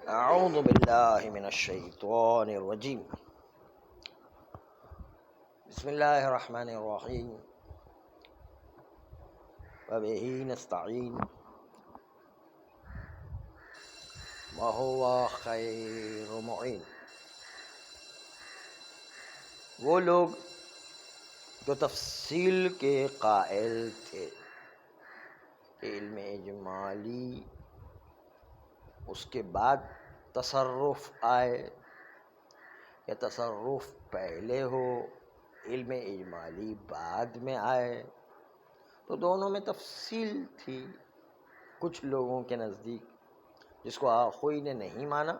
اعوذ باللہ من الشیطان الرجیم بسم اللہ الرحمن الرحیم وبہ نستعین وہو خیر معین۔ وہ لوگ جو تفصیل کے قائل تھے کہ علم اجمالی اس کے بعد تصرف آئے یا تصرف پہلے ہو، علم اجمالی بعد میں آئے، تو دونوں میں تفصیل تھی۔ کچھ لوگوں کے نزدیک، جس کو آخوئی نے نہیں مانا،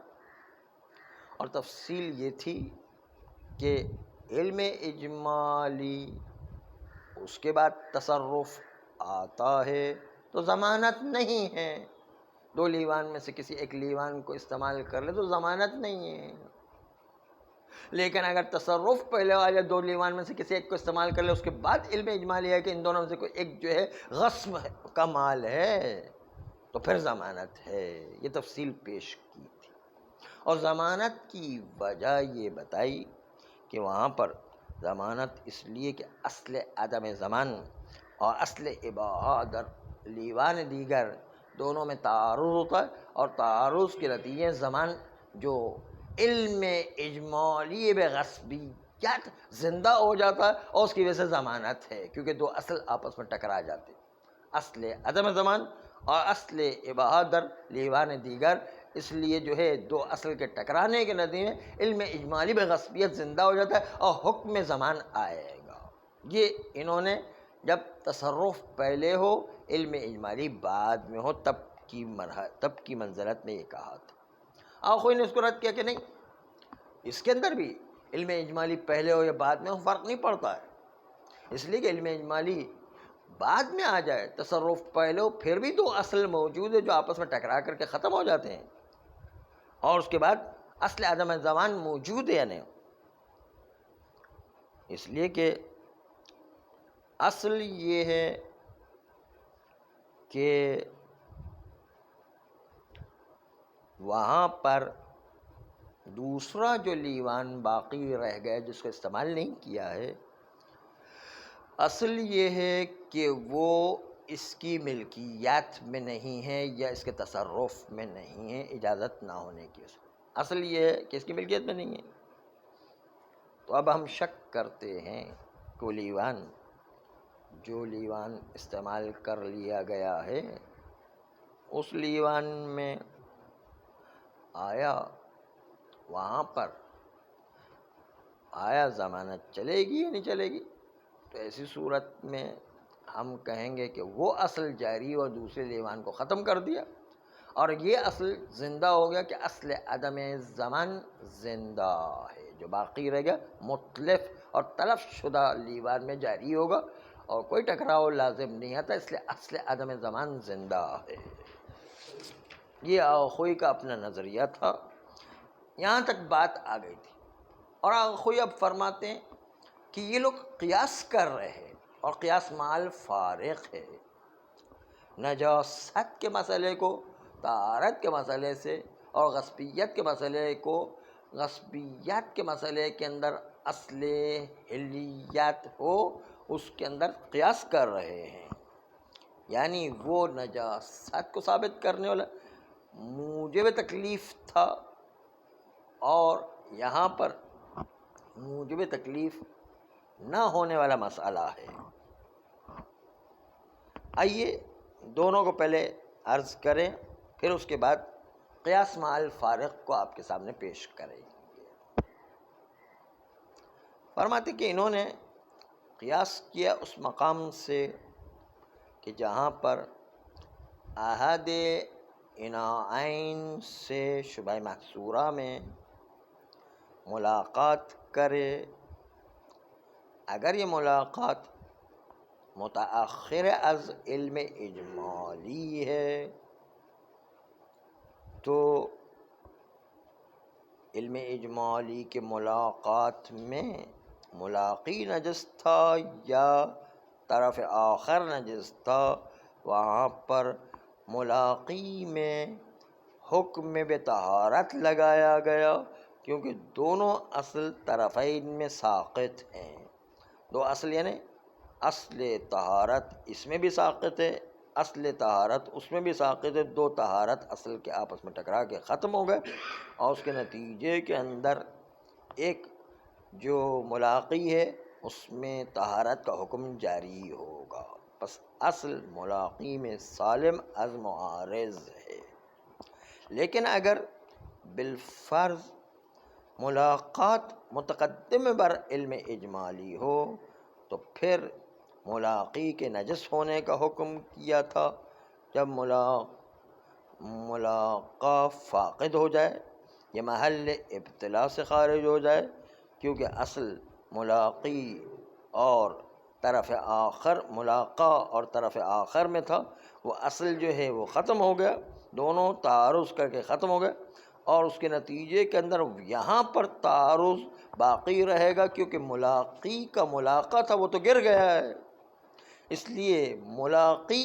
اور تفصیل یہ تھی کہ علم اجمالی اس کے بعد تصرف آتا ہے تو ضمانت نہیں ہے۔ دو لیوان میں سے کسی ایک لیوان کو استعمال کر لے تو ضمانت نہیں ہے، لیکن اگر تصرف پہلے آ جائے، دو لیوان میں سے کسی ایک کو استعمال کر لے، اس کے بعد علم اجمالی ہے کہ ان دونوں میں سے کوئی ایک جو ہے غصب کا مال ہے، تو پھر ضمانت ہے۔ یہ تفصیل پیش کی تھی، اور ضمانت کی وجہ یہ بتائی کہ وہاں پر ضمانت اس لیے کہ اصل عدم زمان اور اصل اباحہ در لیوان دیگر دونوں میں تعارض ہوتا ہے، اور تعارض کے نتیجے زمان جو علم اجمالی بغصبیت زندہ ہو جاتا ہے، اور اس کی وجہ سے ضمانت ہے، کیونکہ دو اصل آپس میں ٹکرا جاتے، اصل عدم زمان اور اصل اباحہ در لیوان دیگر۔ اس لیے جو ہے دو اصل کے ٹکرانے کے نتیجے میں علم اجمالی بغصبیت زندہ ہو جاتا ہے اور حکم زمان آئے گا۔ یہ انہوں نے جب تصرف پہلے ہو، علم اجمالی بعد میں ہو، تب کی منزلت میں یہ کہا تھا۔ آخوئی نے اس کو رد کیا کہ نہیں، اس کے اندر بھی علم اجمالی پہلے ہو یا بعد میں ہو فرق نہیں پڑتا ہے، اس لیے کہ علم اجمالی بعد میں آ جائے، تصرف پہلے ہو، پھر بھی دو اصل موجود ہے جو آپس میں ٹکرا کر کے ختم ہو جاتے ہیں، اور اس کے بعد اصل عدم زمان موجود ہے یا نہیں۔ اس لیے کہ اصل یہ ہے کہ وہاں پر دوسرا جو لیوان باقی رہ گیا جس کو استعمال نہیں کیا ہے، اصل یہ ہے کہ وہ اس کی ملکیت میں نہیں ہے یا اس کے تصرف میں نہیں ہے، اجازت نہ ہونے کی۔ اصل یہ ہے کہ اس کی ملکیت میں نہیں ہے۔ تو اب ہم شک کرتے ہیں کہ جو لیوان استعمال کر لیا گیا ہے، اس لیوان میں وہاں پر ضمانت چلے گی یا نہیں چلے گی؟ تو ایسی صورت میں ہم کہیں گے کہ وہ اصل جاری اور دوسرے لیوان کو ختم کر دیا، اور یہ اصل زندہ ہو گیا کہ اصل عدم زمان زندہ ہے، جو باقی رہ گیا متلف اور تلف شدہ لیوان میں جاری ہوگا، اور کوئی ٹکراؤ لازم نہیں آتا، اس لیے اصل عدم زمان زندہ ہے۔ یہ آخوئی کا اپنا نظریہ تھا، یہاں تک بات آ گئی تھی۔ اور آخوئی اب فرماتے ہیں کہ یہ لوگ قیاس کر رہے ہیں، اور قیاس مال فارق ہے، نجاست کے مسئلے کو طہارت کے مسئلے سے، اور غصبیت کے مسئلے کے اندر اصل حلیت ہو، اس کے اندر قیاس کر رہے ہیں، یعنی وہ نجاست کو ثابت کرنے والا موجب تکلیف تھا، اور یہاں پر موجب تکلیف نہ ہونے والا مسئلہ ہے۔ آئیے دونوں کو پہلے عرض کریں، پھر اس کے بعد قیاس مع الفارق کو آپ کے سامنے پیش کریں گے۔ فرماتے کہ انہوں نے قیاس کیا اس مقام سے کہ جہاں پر احد اناءین سے شبہ محصورہ میں ملاقات کرے، اگر یہ ملاقات متأخر از علم اجمالی ہے تو علم اجمالی کے ملاقات میں ملاقی نجس تھا یا طرف آخر نجس تھا، وہاں پر ملاقی میں حکم میں بطہارت لگایا گیا کیونکہ دونوں اصل طرفین میں ساقط ہیں. دو اصل یعنی اصل طہارت اس میں بھی ساقط ہے، اصل طہارت اس میں بھی ساقط ہے. دو طہارت اصل کے آپس میں ٹکرا کے ختم ہو گئے اور اس کے نتیجے کے اندر ایک جو ملاقی ہے اس میں طہارت کا حکم جاری ہوگا. بس اصل ملاقی میں سالم از معارض ہے. لیکن اگر بالفرض ملاقات متقدم بر علم اجمالی ہو تو پھر ملاقی کے نجس ہونے کا حکم کیا تھا. جب ملاقا فاقد ہو جائے یہ محل ابتلا سے خارج ہو جائے کیونکہ اصل ملاقی اور طرف آخر ملاقا اور طرف آخر میں تھا، وہ اصل جو ہے وہ ختم ہو گیا، دونوں تعارض کر کے ختم ہو گئے اور اس کے نتیجے کے اندر یہاں پر تعارض باقی رہے گا کیونکہ ملاقی کا ملاقا تھا وہ تو گر گیا ہے. اس لیے ملاقی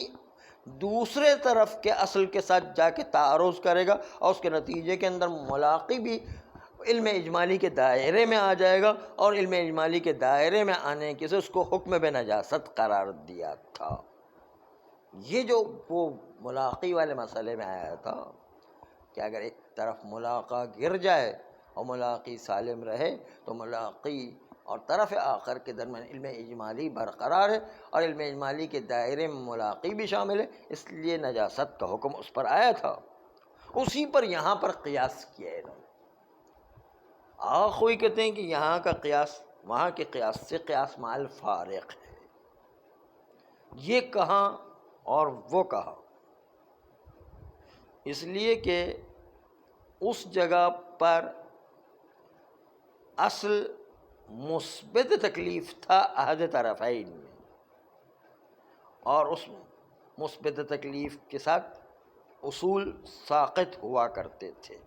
دوسرے طرف کے اصل کے ساتھ جا کے تعارض کرے گا اور اس کے نتیجے کے اندر ملاقی بھی علم اجمالی کے دائرے میں آ جائے گا اور علم اجمالی کے دائرے میں آنے کے سے اس کو حکم بے نجاست قرار دیا تھا. یہ جو وہ ملاقی والے مسئلے میں آیا تھا کہ اگر ایک طرف ملاقہ گر جائے اور ملاقی سالم رہے تو ملاقی اور طرف آخر کے درمیان علم اجمالی برقرار ہے اور علم اجمالی کے دائرے میں ملاقی بھی شامل ہے، اس لیے نجاست کا حکم اس پر آیا تھا. اسی پر یہاں پر قیاس کیا ہے انہوں نے. آخوئی کہتے ہیں کہ یہاں کا قیاس وہاں کے قیاس سے قیاس مع الفارق ہے. یہ کہاں اور وہ کہاں؟ اس لیے کہ اس جگہ پر اصل مثبت تکلیف تھا عہد طرفین میں اور اس مثبت تکلیف کے ساتھ اصول ساقط ہوا کرتے تھے.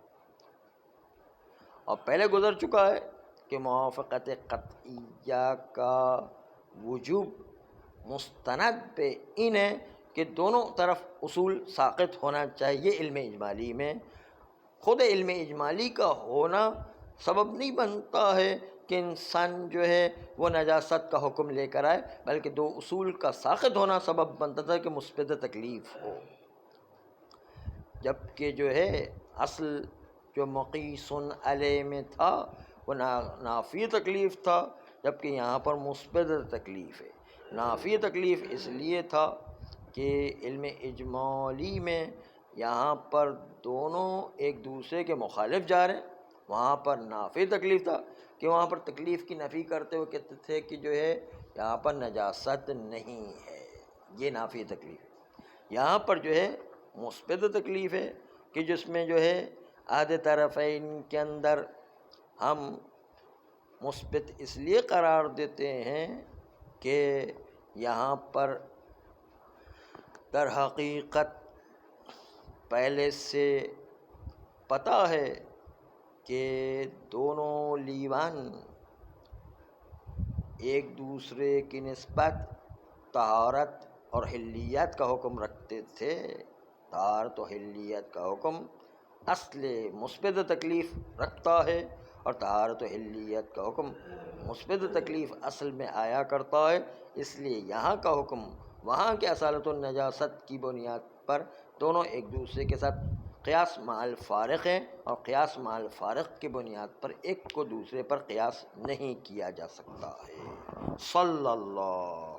اور پہلے گزر چکا ہے کہ موافقت قطعیہ کا وجوب مستند پہ ان ہے کہ دونوں طرف اصول ساقط ہونا چاہیے. علم اجمالی میں خود علم اجمالی کا ہونا سبب نہیں بنتا ہے کہ انسان جو ہے وہ نجاست کا حکم لے کر آئے، بلکہ دو اصول کا ساقط ہونا سبب بنتا تھا کہ مثبت تکلیف ہو. جبکہ جو ہے اصل جو مقیس علیہ میں تھا وہ نافی تکلیف تھا، جبکہ یہاں پر مثبت تکلیف ہے. نافی تکلیف اس لیے تھا کہ علم اجمالی میں یہاں پر دونوں ایک دوسرے کے مخالف جا رہے ہیں. وہاں پر نافی تکلیف تھا کہ وہاں پر تکلیف کی نفی کرتے ہوئے کہتے تھے کہ جو ہے یہاں پر نجاست نہیں ہے، یہ نافی تکلیف ہے. یہاں پر جو ہے مثبت تکلیف ہے کہ جس میں جو ہے عہد طرفین کے اندر ہم مثبت اس لیے قرار دیتے ہیں کہ یہاں پر در حقیقت پہلے سے پتہ ہے کہ دونوں لیوان ایک دوسرے کی نسبت طہارت اور حلیت کا حکم رکھتے تھے. طہارت و حلیت کا حکم اصل مثبت تکلیف رکھتا ہے اور طہارت و حلیت کا حکم مثبت تکلیف اصل میں آیا کرتا ہے. اس لیے یہاں کا حکم وہاں کے اصالت النجاست کی بنیاد پر دونوں ایک دوسرے کے ساتھ قیاس مع الفارق ہیں اور قیاس مع الفارق کی بنیاد پر ایک کو دوسرے پر قیاس نہیں کیا جا سکتا ہے. صلی اللہ